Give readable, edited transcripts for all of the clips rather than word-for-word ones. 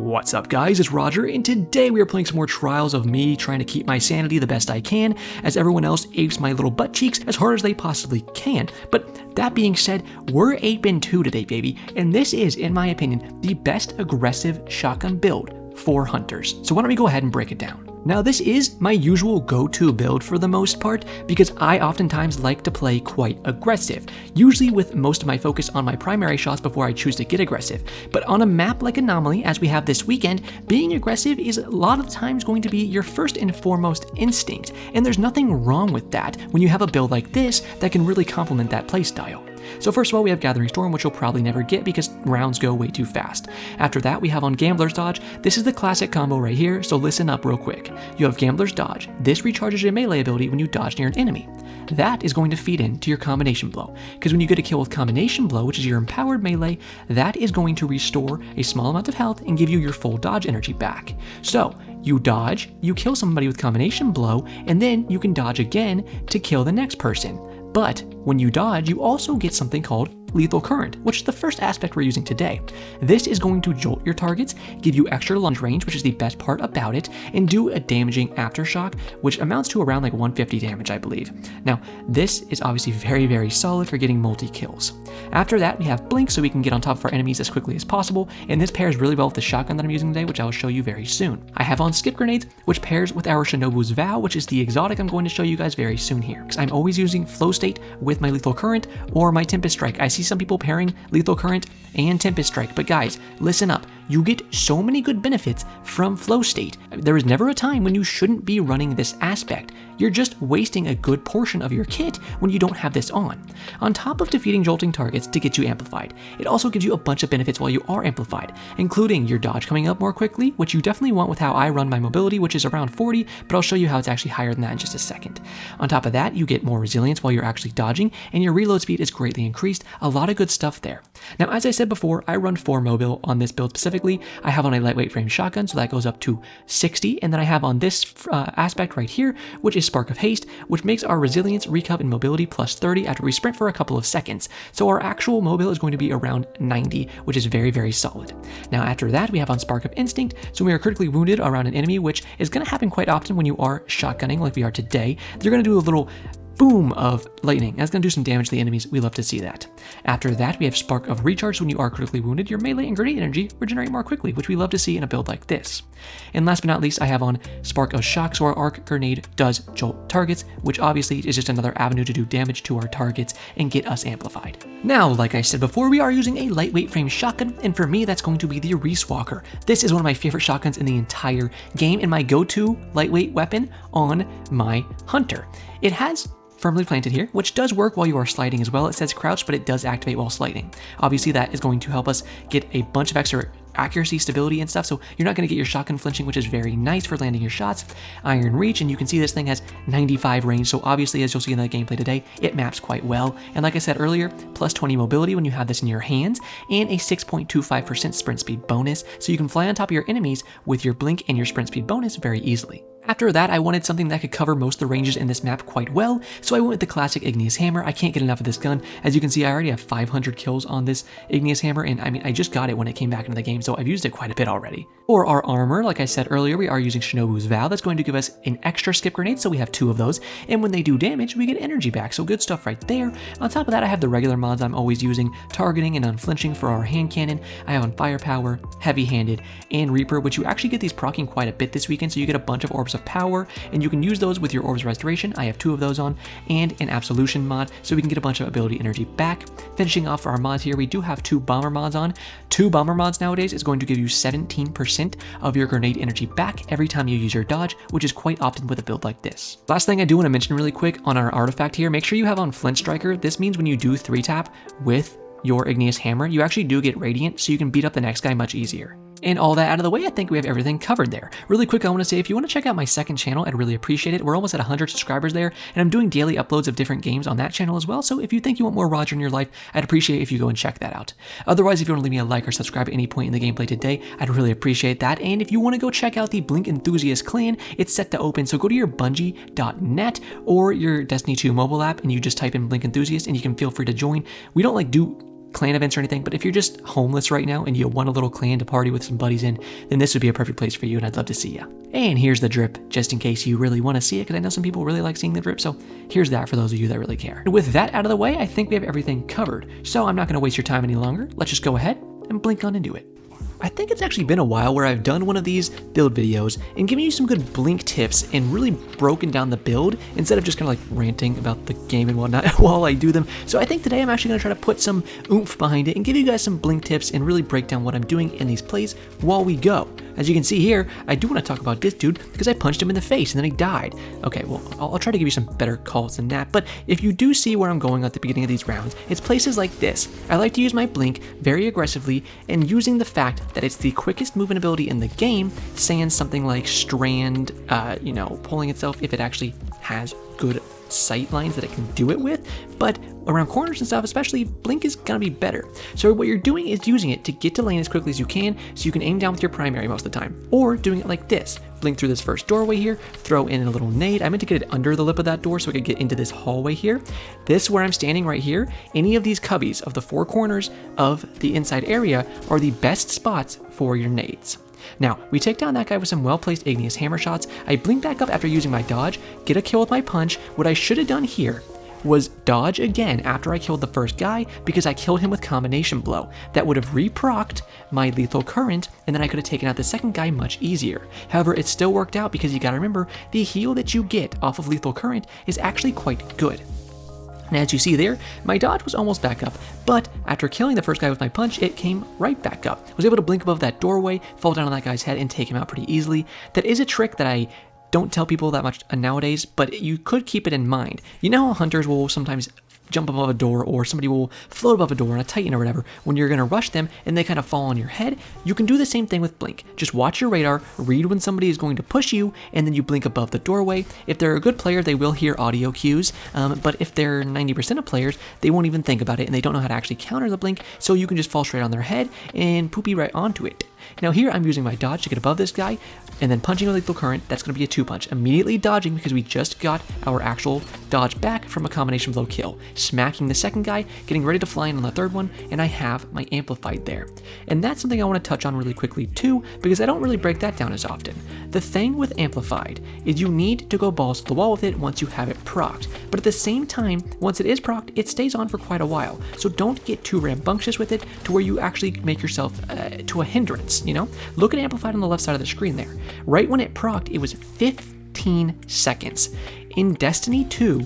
What's up guys, it's Roger, and today we are playing some more Trials of me trying to keep my sanity the best I can as everyone else apes my little butt cheeks as hard as they possibly can. But that being said, we're aping 2 today, baby, and this is, in my opinion, the best aggressive shotgun build for hunters. So why don't we go ahead and break it down. Now this is my usual go-to build for the most part because I oftentimes like to play quite aggressive, usually with most of my focus on my primary shots before I choose to get aggressive. But on a map like Anomaly, as we have this weekend, being aggressive is a lot of times going to be your first and foremost instinct, and there's nothing wrong with that when you have a build like this that can really complement that playstyle. So first of all, we have Gathering Storm, which you'll probably never get because rounds go way too fast. After that, we have on Gambler's Dodge. This is the classic combo right here, so listen up real quick. You have Gambler's Dodge. This recharges your melee ability when you dodge near an enemy. That is going to feed into your Combination Blow, because when you get a kill with Combination Blow, which is your empowered melee, that is going to restore a small amount of health and give you your full dodge energy back. So you dodge, you kill somebody with Combination Blow, and then you can dodge again to kill the next person. But when you dodge, you also get something called Lethal Current, which is the first aspect we're using today. This is going to jolt your targets, give you extra lunge range, which is the best part about it, and do a damaging aftershock, which amounts to around like 150 damage, I believe. Now, this is obviously very, very solid for getting multi-kills. After that, we have Blink, so we can get on top of our enemies as quickly as possible, and this pairs really well with the shotgun that I'm using today, which I will show you very soon. I have on Skip Grenades, which pairs with our Shinobu's Vow, which is the exotic I'm going to show you guys very soon here, because I'm always using Flow State with my Lethal Current or my Tempest Strike. I see some people pairing Lethal Current and Tempest Strike, but guys, listen up. You get so many good benefits from Flow State. There is never a time when you shouldn't be running this aspect. You're just wasting a good portion of your kit when you don't have this on. On top of defeating jolting targets to get you amplified, it also gives you a bunch of benefits while you are amplified, including your dodge coming up more quickly, which you definitely want with how I run my mobility, which is around 40, but I'll show you how it's actually higher than that in just a second. On top of that, you get more resilience while you're actually dodging, and your reload speed is greatly increased. A lot of good stuff there. Now, as I said before, I run 4 mobile on this build specifically. I have on a lightweight frame shotgun, so that goes up to 60, and then I have on this aspect right here, which is Spark of Haste, which makes our resilience, recov, and mobility plus 30 after we sprint for a couple of seconds. So our actual mobile is going to be around 90, which is very, very solid. Now after that, we have on Spark of Instinct, so when we are critically wounded around an enemy, which is going to happen quite often when you are shotgunning like we are today, they're going to do a little boom of lightning. That's going to do some damage to the enemies. We love to see that. After that, we have Spark of Recharge. So when you are critically wounded, your melee and grenade energy regenerate more quickly, which we love to see in a build like this. And last but not least, I have on Spark of Shock, so our arc grenade does jolt targets, which obviously is just another avenue to do damage to our targets and get us amplified. Now, like I said before, we are using a lightweight frame shotgun, and for me, that's going to be the Reese Walker. This is one of my favorite shotguns in the entire game and my go-to lightweight weapon on my Hunter. It has Firmly Planted here, which does work while you are sliding as well. It says crouch, but it does activate while sliding. Obviously, that is going to help us get a bunch of extra accuracy, stability, and stuff, so you're not going to get your shotgun flinching, which is very nice for landing your shots. Iron Reach, and you can see this thing has 95 range, so obviously, as you'll see in the gameplay today, it maps quite well. And like I said earlier, plus 20 mobility when you have this in your hands, and a 6.25% sprint speed bonus, so you can fly on top of your enemies with your blink and your sprint speed bonus very easily. After that, I wanted something that could cover most of the ranges in this map quite well, so I went with the classic Igneous Hammer. I can't get enough of this gun. As you can see, I already have 500 kills on this Igneous Hammer, and I mean, I just got it when it came back into the game, so I've used it quite a bit already. For our armor, like I said earlier, we are using Shinobu's Vow. That's going to give us an extra skip grenade, so we have 2 of those, and when they do damage, we get energy back, so good stuff right there. On top of that, I have the regular mods I'm always using, Targeting and Unflinching for our hand cannon. I have on Firepower, Heavy-Handed, and Reaper, which you actually get these proccing quite a bit this weekend, so you get a bunch of Orbs of Power, and you can use those with your Orbs Restoration. I have 2 of those on, and an Absolution mod, so we can get a bunch of ability energy back. Finishing off our mods here, we do have 2 Bomber mods on. 2 Bomber mods nowadays is going to give you 17% of your grenade energy back every time you use your dodge, which is quite often with a build like this. Last thing I do want to mention really quick on our artifact here, make sure you have on Flint Striker. This means when you do 3-tap with your Igneous Hammer, you actually do get Radiant, so you can beat up the next guy much easier. And all that out of the way, I think we have everything covered there. Really quick, I want to say if you want to check out my second channel, I'd really appreciate it. We're almost at 100 subscribers there, and I'm doing daily uploads of different games on that channel as well. So if you think you want more Roger in your life, I'd appreciate if you go and check that out. Otherwise, if you want to leave me a like or subscribe at any point in the gameplay today, I'd really appreciate that. And if you want to go check out the Blink Enthusiast clan, it's set to open. So go to your Bungie.net or your Destiny 2 mobile app, and you just type in Blink Enthusiast, and you can feel free to join. We don't do clan events or anything, but if you're just homeless right now and you want a little clan to party with some buddies in, then this would be a perfect place for you, and I'd love to see you. And here's the drip, just in case you really want to see it, because I know some people really like seeing the drip, so here's that for those of you that really care. And with that out of the way, I think we have everything covered, so I'm not going to waste your time any longer. Let's just go ahead and blink on into it. I think it's actually been a while where I've done one of these build videos and given you some good blink tips and really broken down the build instead of just kind of like ranting about the game and whatnot while I do them. So I think today I'm actually going to try to put some oomph behind it and give you guys some blink tips and really break down what I'm doing in these plays while we go. As you can see here, I do want to talk about this dude because I punched him in the face and then he died. Okay, well, I'll try to give you some better calls than that, but if you do see where I'm going at the beginning of these rounds, it's places like this. I like to use my blink very aggressively and using the fact that it's the quickest movement ability in the game, saying something like Strand, pulling itself if it actually has good sight lines that it can do it with, but around corners and stuff especially, blink is gonna be better. So what you're doing is using it to get to lane as quickly as you can so you can aim down with your primary most of the time, or doing it like this. Blink through this first doorway here, throw in a little nade. I meant to get it under the lip of that door so I could get into this hallway here. This where I'm standing right here, any of these cubbies of the four corners of the inside area are the best spots for your nades. Now, we take down that guy with some well-placed Igneous Hammer shots. I blink back up after using my dodge, get a kill with my punch. What I should have done here was dodge again after I killed the first guy because I killed him with Combination Blow. That would have re-procced my Lethal Current, and then I could have taken out the second guy much easier. However, it still worked out because you gotta remember, the heal that you get off of Lethal Current is actually quite good. And as you see there, my dodge was almost back up, but after killing the first guy with my punch, it came right back up. I was able to blink above that doorway, fall down on that guy's head, and take him out pretty easily. That is a trick that I don't tell people that much nowadays, but you could keep it in mind. You know how hunters will sometimes jump above a door, or somebody will float above a door on a Titan or whatever when you're going to rush them and they kind of fall on your head? You can do the same thing with blink. Just watch your radar, read when somebody is going to push you, and then you blink above the doorway. If they're a good player, they will hear audio cues, but if they're 90% of players, they won't even think about it and they don't know how to actually counter the blink, so you can just fall straight on their head and poopy right onto it. Now here I'm using my dodge to get above this guy, and then punching with Lethal Current. That's going to be a 2-punch. Immediately dodging because we just got our actual dodge back from a Combination Blow kill. Smacking the second guy, getting ready to fly in on the third one, and I have my Amplified there. And that's something I want to touch on really quickly too, because I don't really break that down as often. The thing with Amplified is you need to go balls to the wall with it once you have it procced, but at the same time, once it is procced, it stays on for quite a while. So don't get too rambunctious with it to where you actually make yourself to a hindrance, you know? Look at Amplified on the left side of the screen there. Right when it procced, it was 15 seconds. In Destiny 2,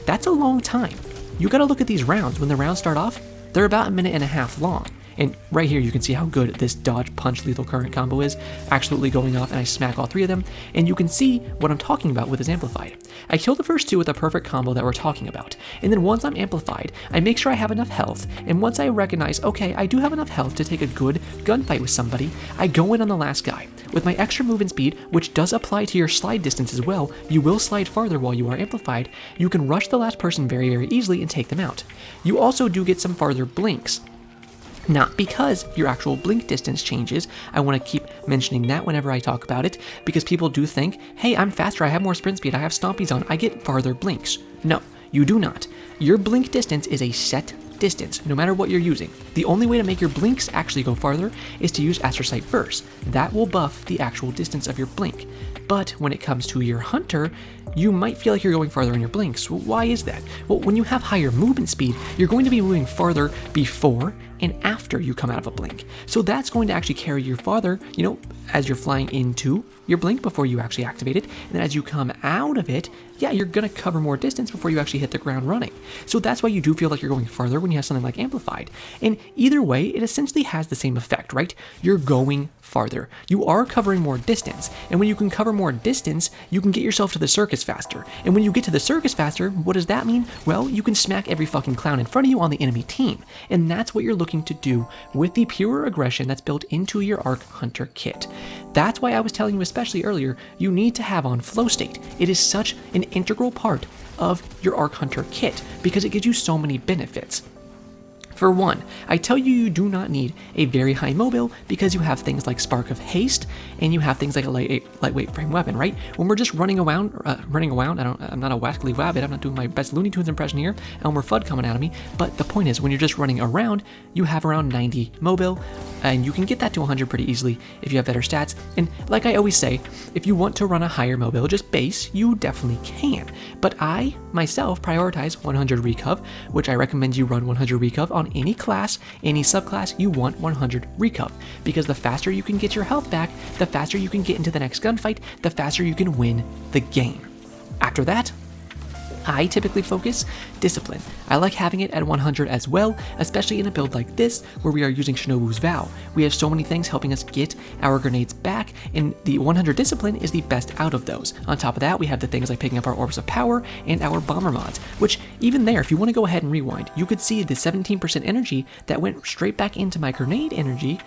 that's a long time. You gotta look at these rounds. When the rounds start off, they're about a minute and a half long. And right here, you can see how good this dodge punch Lethal Current combo is, absolutely going off, and I smack all three of them, and you can see what I'm talking about with this Amplified. I kill the first two with a perfect combo that we're talking about, and then once I'm Amplified, I make sure I have enough health, and once I recognize, okay, I do have enough health to take a good gunfight with somebody, I go in on the last guy. With my extra movement speed, which does apply to your slide distance as well, you will slide farther while you are Amplified, you can rush the last person very, very easily and take them out. You also do get some farther blinks. Not because your actual blink distance changes. I want to keep mentioning that whenever I talk about it, because people do think, hey, I'm faster, I have more sprint speed, I have stompies on, I get farther blinks. No, you do not. Your blink distance is a set distance, no matter what you're using. The only way to make your blinks actually go farther is to use Astrocyte Burst. That will buff the actual distance of your blink. But when it comes to your Hunter, you might feel like you're going farther in your blinks. Why is that? Well, when you have higher movement speed, you're going to be moving farther before and after you come out of a blink. So that's going to actually carry you farther, you know, as you're flying into your blink before you actually activate it. And then as you come out of it, yeah, you're gonna cover more distance before you actually hit the ground running. So that's why you do feel like you're going farther when you have something like Amplified. And either way, it essentially has the same effect, right? You're going farther. You are covering more distance. And when you can cover more distance, you can get yourself to the circus faster. And when you get to the circus faster, what does that mean? Well, you can smack every fucking clown in front of you on the enemy team. And that's what you're looking to do with the pure aggression that's built into your Arc Hunter kit. That's why I was telling you, especially earlier, you need to have on Flow State. It is such an integral part of your Arc Hunter kit because it gives you so many benefits. For one, I tell you do not need a very high mobile because you have things like Spark of Haste and you have things like a lightweight frame weapon, right? When we're just running around, I'm not a wackly wabbit, I'm not doing my best Looney Tunes impression here, Elmer Fudd coming at me, but the point is, when you're just running around, you have around 90 mobile, and you can get that to 100 pretty easily if you have better stats. And like I always say, if you want to run a higher mobile, just base, you definitely can. But I, myself, prioritize 100 Recov, which I recommend you run 100 Recov on any class, any subclass, you want 100 Recov. Because the faster you can get your health back, the faster you can get into the next gunfight, the faster you can win the game. After that, I typically focus Discipline. I like having it at 100 as well, especially in a build like this where we are using Shinobu's Vow. We have so many things helping us get our grenades back, and the 100 Discipline is the best out of those. On top of that, we have the things like picking up our Orbs of Power and our Bomber mods, which even there, if you want to go ahead and rewind, you could see the 17% energy that went straight back into my grenade energy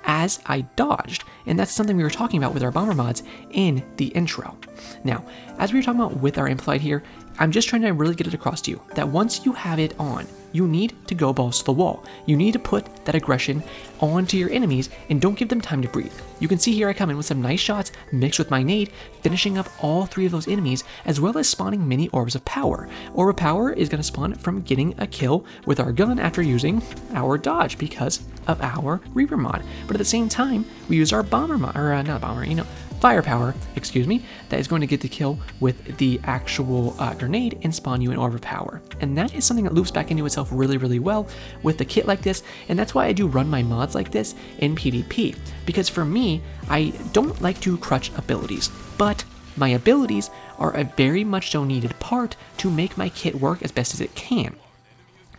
as I dodged, and that's something we were talking about with our bomber mods in the intro. Now, as we were talking about with our Amplified here, I'm just trying to really get it across to you that once you have it on, you need to go balls to the wall. You need to put that aggression onto your enemies and don't give them time to breathe. You can see here I come in with some nice shots mixed with my nade, finishing up all 3 of those enemies, as well as spawning mini Orbs of Power. Orb of Power is going to spawn from getting a kill with our gun after using our dodge because of our Reaper mod. But at the same time, we use our bomber mod, or not bomber, firepower, that is going to get the kill with the actual grenade and spawn you an Orb of Power. And that is something that loops back into itself really, really well with the kit like this, and that's why I do run my mods like this in PvP. Because for me, I don't like to crutch abilities, but my abilities are a very much so needed part to make my kit work as best as it can.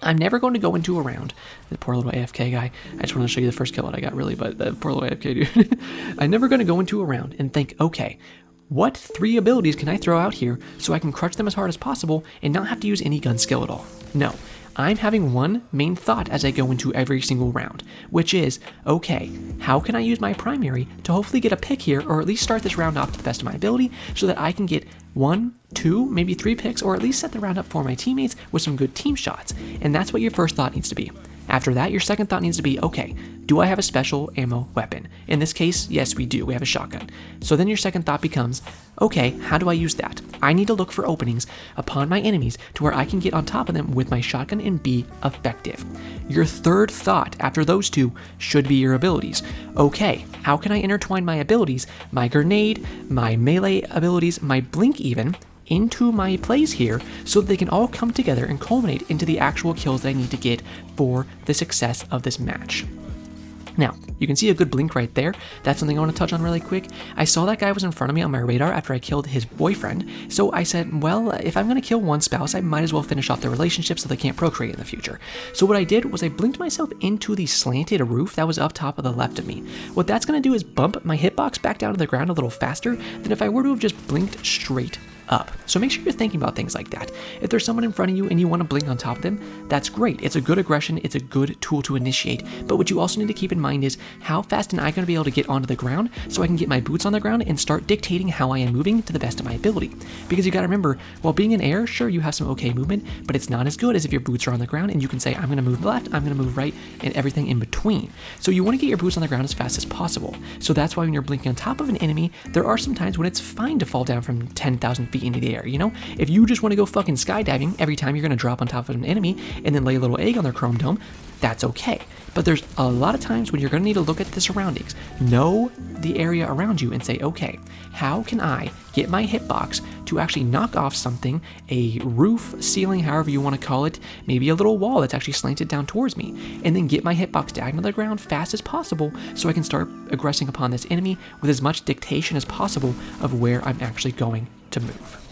I'm never going to go into a round. The poor little AFK guy. I just wanted to show you the first kill that I got, really, but the poor little AFK dude. I'm never going to go into a round and think, okay, what 3 abilities can I throw out here so I can crutch them as hard as possible and not have to use any gun skill at all? No. I'm having one main thought as I go into every single round, which is, okay, how can I use my primary to hopefully get a pick here, or at least start this round off to the best of my ability so that I can get 1, 2, maybe 3 picks, or at least set the round up for my teammates with some good team shots. And that's what your first thought needs to be. After that, your second thought needs to be, okay, do I have a special ammo weapon? In this case, yes, we do. We have a shotgun. So then your second thought becomes, okay, how do I use that? I need to look for openings upon my enemies to where I can get on top of them with my shotgun and be effective. Your third thought after those 2 should be your abilities. Okay, how can I intertwine my abilities, my grenade, my melee abilities, my blink even, into my plays here so that they can all come together and culminate into the actual kills that I need to get for the success of this match. Now, you can see a good blink right there. That's something I want to touch on really quick. I saw that guy was in front of me on my radar after I killed his boyfriend, so I said, well, if I'm going to kill one spouse, I might as well finish off their relationship so they can't procreate in the future. So what I did was I blinked myself into the slanted roof that was up top of the left of me. What that's going to do is bump my hitbox back down to the ground a little faster than if I were to have just blinked straight up. So make sure you're thinking about things like that. If there's someone in front of you and you want to blink on top of them, that's great. It's a good aggression. It's a good tool to initiate. But what you also need to keep in mind is how fast am I going to be able to get onto the ground so I can get my boots on the ground and start dictating how I am moving to the best of my ability. Because you got to remember, while being in air, sure, you have some okay movement, but it's not as good as if your boots are on the ground and you can say, I'm going to move left, I'm going to move right, and everything in between. So you want to get your boots on the ground as fast as possible. So that's why when you're blinking on top of an enemy, there are some times when it's fine to fall down from 10,000 feet into the air, If you just want to go fucking skydiving every time you're going to drop on top of an enemy and then lay a little egg on their chrome dome, that's okay. But there's a lot of times when you're going to need to look at the surroundings, know the area around you and say, okay, how can I get my hitbox to actually knock off something, a roof, ceiling, however you want to call it, maybe a little wall that's actually slanted down towards me, and then get my hitbox down to the ground fast as possible so I can start aggressing upon this enemy with as much dictation as possible of where I'm actually going to move.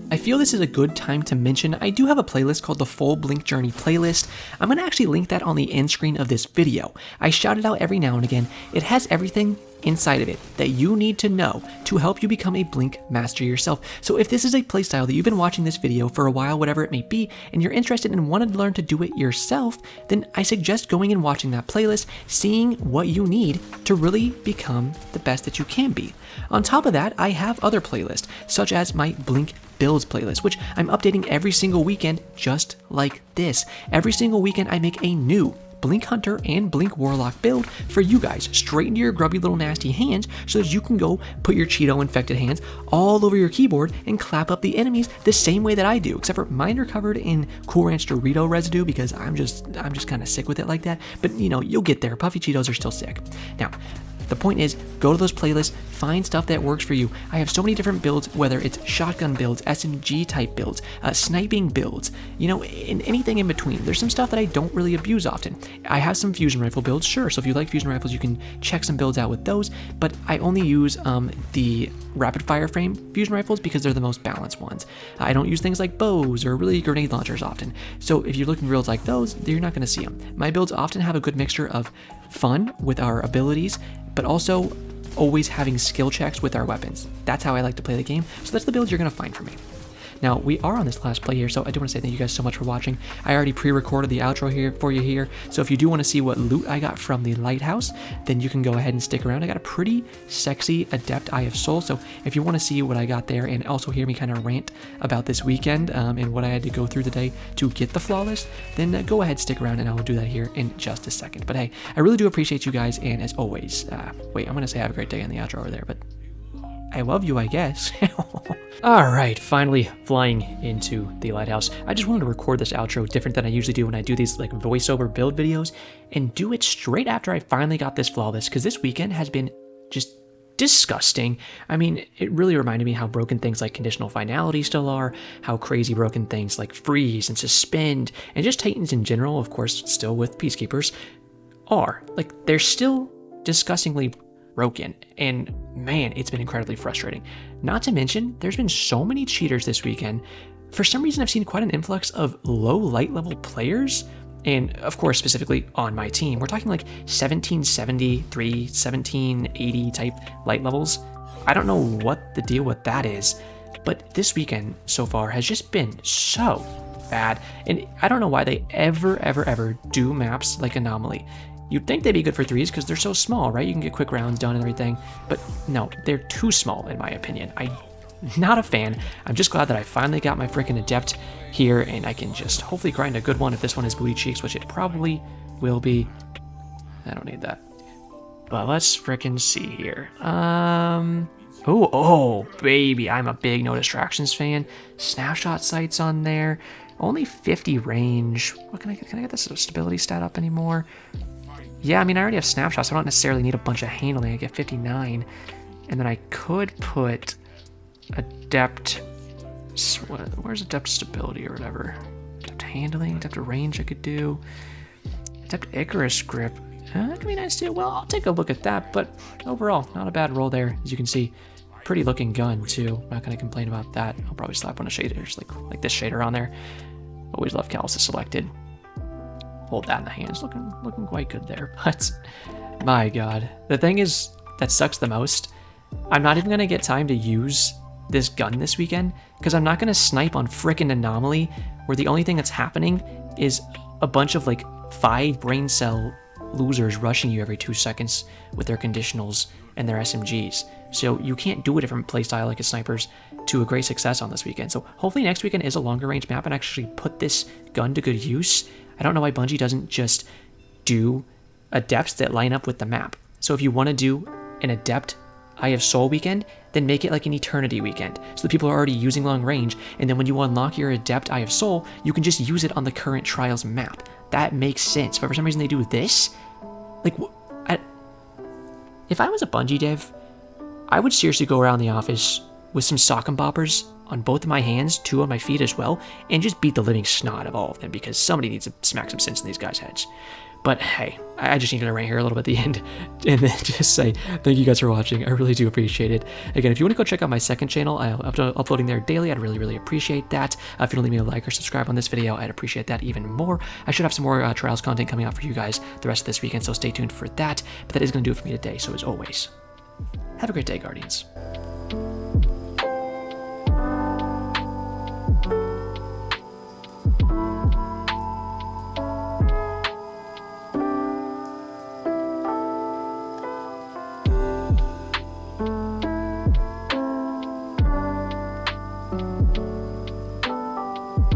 I feel this is a good time to mention I do have a playlist called the Full Blink Journey playlist. I'm going to actually link that on the end screen of this video. I shout it out every now and again. It has everything inside of it that you need to know to help you become a Blink master yourself. So if this is a playstyle that you've been watching this video for a while, whatever it may be, and you're interested and want to learn to do it yourself, then I suggest going and watching that playlist, seeing what you need to really become the best that you can be. On top of that, I have other playlists, such as my Blink Builds playlist, which I'm updating every single weekend just like this. Every single weekend I make a new Blink Hunter and Blink Warlock build for you guys, straight into your grubby little nasty hands, so that you can go put your Cheeto infected hands all over your keyboard and clap up the enemies the same way that I do, except for mine are covered in Cool Ranch Dorito residue because I'm just kind of sick with it like that. But you know, you'll get there. Puffy Cheetos are still sick. Now, the point is, go to those playlists, find stuff that works for you. I have so many different builds, whether it's shotgun builds, SMG type builds, sniping builds, you know, anything in between. There's some stuff that I don't really abuse often. I have some fusion rifle builds, sure, so if you like fusion rifles, you can check some builds out with those, but I only use the rapid fire frame fusion rifles because they're the most balanced ones. I don't use things like bows or really grenade launchers often. So if you're looking for builds like those, you're not going to see them. My builds often have a good mixture of fun with our abilities, but also always having skill checks with our weapons. That's how I like to play the game, so that's the build you're going to find from me. Now, we are on this last play here, so I do want to say thank you guys so much for watching. I already pre-recorded the outro here for you here, so if you do want to see what loot I got from the lighthouse, then you can go ahead and stick around. I got a pretty sexy Adept Eye of Soul, so if you want to see what I got there and also hear me kind of rant about this weekend and what I had to go through today to get the Flawless, then go ahead, stick around, and I will do that here in just a second. But hey, I really do appreciate you guys, and as always, wait, I'm going to say have a great day in the outro over there, but I love you, I guess. Alright, finally flying into the lighthouse. I just wanted to record this outro different than I usually do when I do these like voiceover build videos, and do it straight after I finally got this Flawless, because this weekend has been just disgusting. I mean, it really reminded me how broken things like conditional finality still are, how crazy broken things like freeze and suspend, and just Titans in general, of course, still with Peacekeepers, are. Like, they're still disgustingly broken, and man, it's been incredibly frustrating. Not to mention, there's been so many cheaters this weekend. For some reason, I've seen quite an influx of low light level players, and of course, specifically on my team. We're talking like 1773, 1780 type light levels. I don't know what the deal with that is, but this weekend so far has just been so bad, and I don't know why they ever do maps like Anomaly. You'd think they'd be good for threes because they're so small, right? You can get quick rounds done and everything, but no, they're too small in my opinion. I'm not a fan. I'm just glad that I finally got my freaking Adept here, and I can just hopefully grind a good one if this one is Booty Cheeks, which it probably will be. I don't need that. But let's freaking see here. Oh, baby, I'm a big No Distractions fan. Snapshot sights on there. Only 50 range. What can I get this stability stat up anymore? Yeah, I mean, I already have snapshots, so I don't necessarily need a bunch of handling. I get 59. And then I could put Adept... Where's Adept stability or whatever? Adept handling, Adept range I could do. Adept Icarus grip. That could be nice too. Well, I'll take a look at that, but overall, not a bad roll there. As you can see, pretty looking gun too. I'm not going to complain about that. I'll probably slap one of shaders, like this shader on there. Always love Calluses selected. Hold that in the hands, looking quite good there. But my god, the thing is that sucks the most. I'm not even gonna get time to use this gun this weekend because I'm not gonna snipe on frickin' Anomaly, where the only thing that's happening is a bunch of like 5 brain cell losers rushing you every 2 seconds with their conditionals and their SMGs. So you can't do a different playstyle like a snipers to a great success on this weekend. So hopefully next weekend is a longer range map and actually put this gun to good use. I don't know why Bungie doesn't just do Adepts that line up with the map. So if you want to do an Adept Eye of Soul weekend, then make it like an Eternity weekend. So the people are already using long range, and then when you unlock your Adept Eye of Soul, you can just use it on the current Trials map. That makes sense, but for some reason they do this? Like, if I was a Bungie dev, I would seriously go around the office with some sock and boppers on both of my hands, 2 on my feet as well, and just beat the living snot of all of them because somebody needs to smack some sense in these guys' heads. But hey, I just needed to rant here a little bit at the end and then just say thank you guys for watching. I really do appreciate it. Again, if you want to go check out my second channel, I'm uploading there daily. I'd really appreciate that. If you don't leave me a like or subscribe on this video, I'd appreciate that even more. I should have some more Trials content coming out for you guys the rest of this weekend, so stay tuned for that. But that is going to do it for me today, so as always, have a great day, Guardians.